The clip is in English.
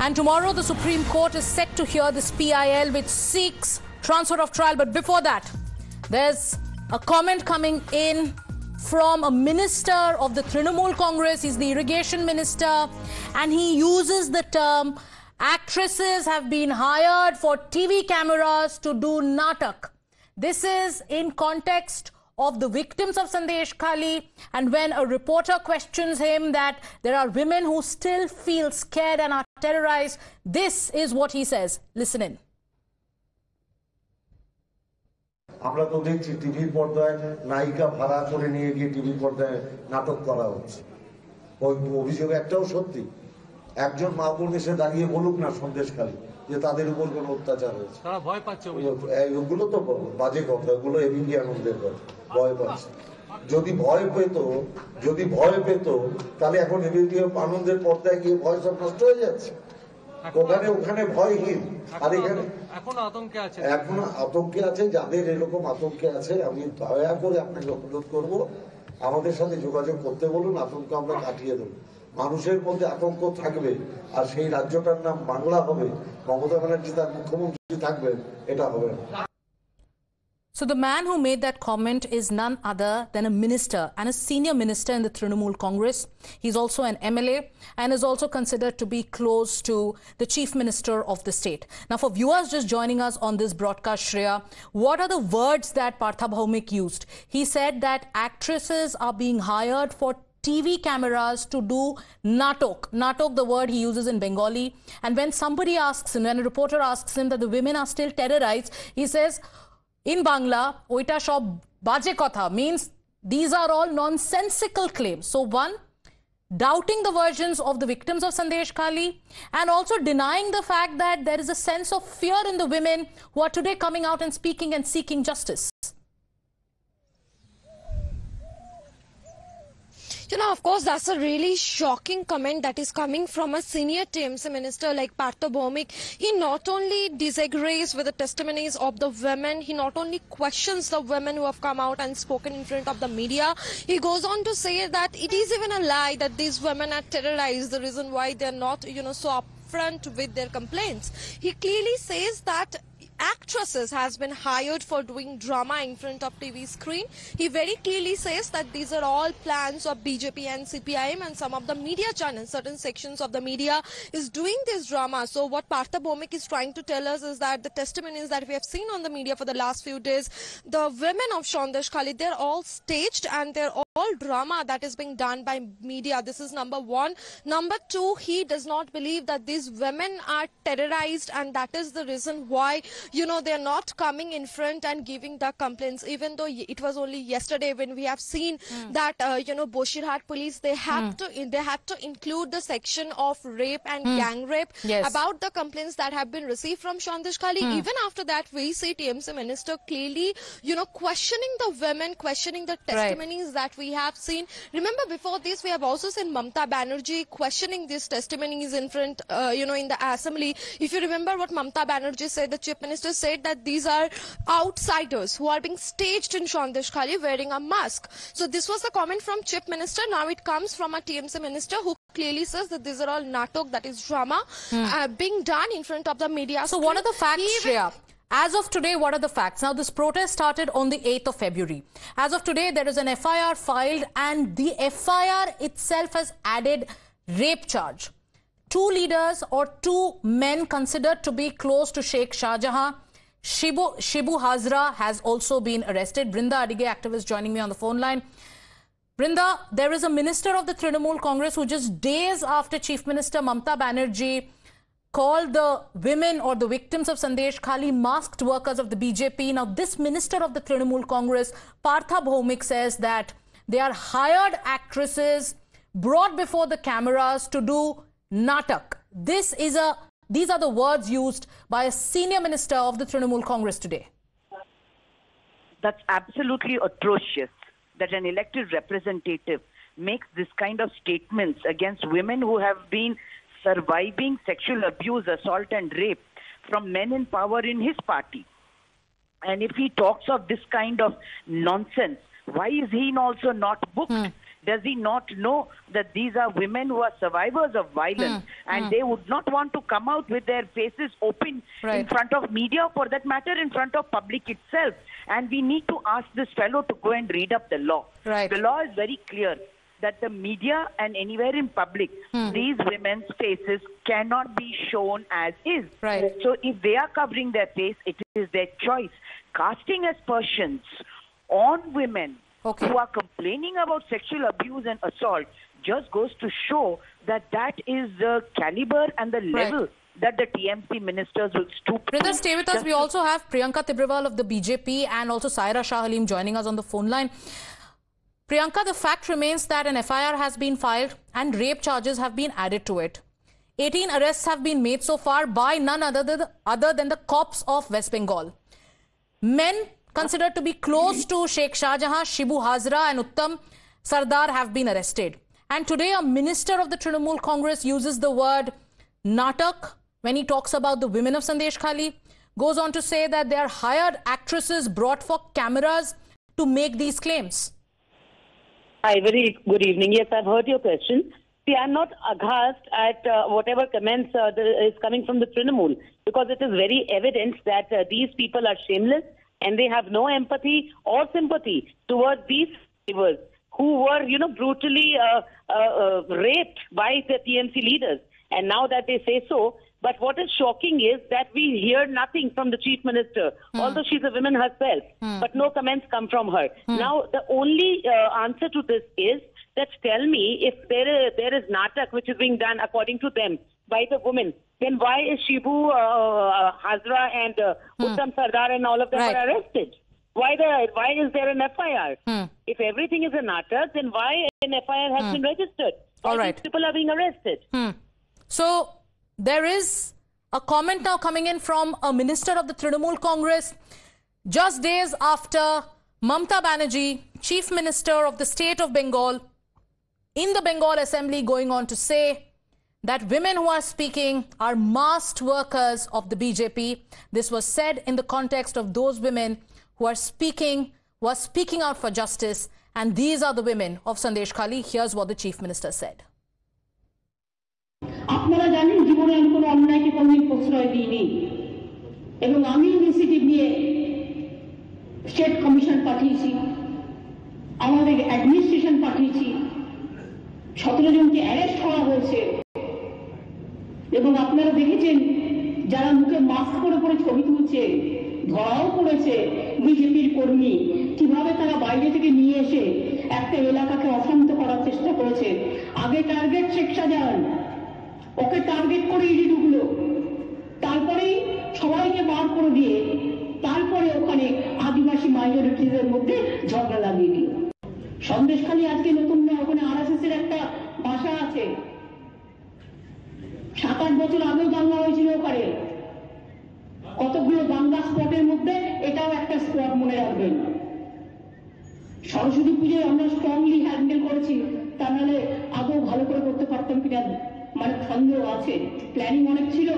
And tomorrow the Supreme Court is set to hear this PIL which seeks transfer of trial. But before that, there's a comment coming in from a minister of the Trinamool Congress. He's the irrigation minister, and he uses the term actresses have been hired for TV cameras to do natak. This is in context of the victims of Sandesh Khali, and when a reporter questions him that there are women who still feel scared and are terrorized, this is what he says. Listen in. আমরা তো দেখছি টিভির পর্দায় নায়িকা ভাড়া করে নিয়ে গিয়ে টিভির পর্দায় নাটক করা হচ্ছে। ওই অভিযোগ একটাও সত্যি? একজন মা বোন এসে দাঁড়িয়ে বলুক না সন্দেশখালী যে তাদের উপর কোনো অত্যাচার হয়েছে। তারা ভয় পাচ্ছে। ওগুলো তো বাজে কথা, ওগুলো এবিপি আনন্দের কথা। ভয় পাচ্ছে। যদি ভয় পেত তাহলে এখন এবিপি আনন্দের পর্দায় গিয়ে ভয় সব নষ্ট হয়ে যাচ্ছে। ওখানে ভয়হীন, আর এখানে এখনো আতঙ্কে আছে। যাদের এরকম আতঙ্কে আছে, আমি দয়া করে আপনাকে অনুরোধ করব আমাদের সাথে যোগাযোগ করতে বলুন, আতঙ্ক আমরা কাটিয়ে দেবো। মানুষের মধ্যে আতঙ্ক থাকবে আর সেই রাজ্যটার নাম বাংলা হবে, মমতা ব্যানার্জি তার মুখ্যমন্ত্রী থাকবেন, এটা হবে না। So the man who made that comment is none other than a minister and a senior minister in the Trinamool Congress. He's also an MLA and is also considered to be close to the chief minister of the state. Now, for viewers just joining us on this broadcast, Shreya, what are the words that Partha Bhaumik used? He said that actresses are being hired for TV cameras to do natok. Natok, the word he uses in Bengali. And when somebody asks him, when a reporter asks him that the women are still terrorized, he says, in Bangla, oita shob baje kotha, means these are all nonsensical claims. So one, doubting the versions of the victims of Sandesh Khali, and also denying the fact that there is a sense of fear in the women who are today coming out and speaking and seeking justice. You know, of course, that's a really shocking comment that is coming from a senior TMC minister like Partha Bhaumik. He not only disagrees with the testimonies of the women, he not only questions the women who have come out and spoken in front of the media, he goes on to say that it is even a lie that these women are terrorized, the reason why they're not, so upfront with their complaints. He clearly says that actresses has been hired for doing drama in front of TV screen. He very clearly says that these are all plans of BJP and CPIM and some of the media channels, certain sections of the media is doing this drama. So what Partha Bhaumik is trying to tell us is that the testimonies that we have seen on the media for the last few days, the women of Sandesh Khali, they're all staged and they're all drama that is being done by media. This is number one. Number two, he does not believe that these women are terrorized, and that is the reason why they're not coming in front and giving the complaints, even though it was only yesterday when we have seen that Boshirhat police, they had to include the section of rape and gang rape about the complaints that have been received from Sandesh Khali. Even after that, we see TMC minister clearly questioning the women, questioning the testimonies that we have seen. Remember, before this we have also seen Mamta Banerjee questioning these testimonies in front in the assembly. If you remember what Mamta Banerjee said, the chief minister said that these are outsiders who are being staged in Sandesh Khali wearing a mask. So this was the comment from chief minister. Now it comes from a TMC minister who clearly says that these are all natok, that is drama, being done in front of the media. So what are the facts, Shreya? As of today, what are the facts? Now, this protest started on the 8th of February. As of today, there is an FIR filed, and the FIR itself has added rape charge. Two leaders or two men considered to be close to Sheikh Shahjahan, Shibu Hazra, has also been arrested. Brinda Adige, activist, joining me on the phone line. Brinda, there is a minister of the Trinamool Congress who just days after Chief Minister Mamta Banerjee called the women or the victims of Sandesh Khali masked workers of the BJP. Now, this minister of the Trinamool Congress, Partha Bhaumik, says that they are hired actresses brought before the cameras to do natak. These are the words used by a senior minister of the Trinamool Congress today. That's absolutely atrocious that an elected representative makes this kind of statements against women who have been surviving sexual abuse, assault and rape from men in power in his party. And if he talks of this kind of nonsense, why is he also not booked? Does he not know that these are women who are survivors of violence and they would not want to come out with their faces open in front of media, for that matter, in front of public itself? And we need to ask this fellow to go and read up the law. Right. The law is very clear that the media and anywhere in public, these women's faces cannot be shown as is. Right. So if they are covering their face, it is their choice. Casting aspersions on women who are complaining about sexual abuse and assault just goes to show that that is the caliber and the level that the TMC ministers will stoop to. Brother, stay with us. We also have Priyanka Tibrewal of the BJP and also Saira Shah Halim joining us on the phone line. Priyanka, the fact remains that an FIR has been filed and rape charges have been added to it. 18 arrests have been made so far by none other than the cops of West Bengal. Men considered to be close to Sheikh Shahjahan, Shibu Hazra and Uttam Sardar have been arrested. And today a minister of the Trinamool Congress uses the word natak when he talks about the women of Sandesh Khali, goes on to say that they are hired actresses brought for cameras to make these claims. Hi, very good evening. Yes, I've heard your question. See, I'm not aghast at whatever comments is coming from the Trinamool, because it is very evident that these people are shameless and they have no empathy or sympathy towards these survivors who were, brutally raped by the TMC leaders. And now that they say so, but what is shocking is that we hear nothing from the Chief Minister, although she's a woman herself, but no comments come from her. Now, the only answer to this is that tell me, if there is natak which is being done according to them by the women, then why is Shibu Hazra and Uttam Sardar and all of them are arrested? Why is there an FIR? If everything is a natak, then why an FIR has been registered? Why these people are being arrested? So there is a comment now coming in from a minister of the Trinamool Congress just days after Mamata Banerjee, Chief Minister of the state of Bengal, in the Bengal Assembly, going on to say that women who are speaking are masked workers of the BJP. This was said in the context of those women who are speaking out for justice, and these are the women of Sandesh Khali. Here's what the Chief Minister said. আপনারা জানেন জীবনে আমি কোনো অন্যায়কে কোনোদিন প্রশ্রয় দিইনি এবং আমি ইনিশিয়েটিভ নিয়ে স্টেট কমিশন পাঠিয়েছি, আমাদের অ্যাডমিনিস্ট্রেশন পাঠিয়েছি, 17 জনকে অ্যারেস্ট করা হয়েছে এবং আপনারা দেখেছেন যারা মুখে মাস্ক পরে পরে ছবি তুলছে ধরাও পড়েছে বিজেপির কর্মী, কিভাবে তারা বাইরে থেকে নিয়ে এসে একটা এলাকাকে অশান্ত করার চেষ্টা করেছে। আগে টার্গেট শেখ শাহজাহান, ওকে টার্গেট করে ইডি ঢুকলো, তারপরেই সবাইকে বার করে দিয়ে তারপরে ওখানে আদিবাসী মাইনরিটিদের মধ্যে ঝগড়া লাগিয়ে দিল। সন্দেশখালী আজকে নতুন না, ওখানে RSS এর একটা ভাষা আছে, 7-8 বছর আগেও দাঙ্গা হয়েছিল ওখানে, কতগুলো দাঙ্গা স্পটের মধ্যে এটাও একটা স্পট, মনে রাখবেন। সরস্বতী পুজোয় আমরা স্ট্রংলি হ্যান্ডেল করেছি, তা নাহলে আদৌ ভালো করে করতে পারতাম কিনা মানে সন্দেহ আছে, প্ল্যানিং অনেক ছিল।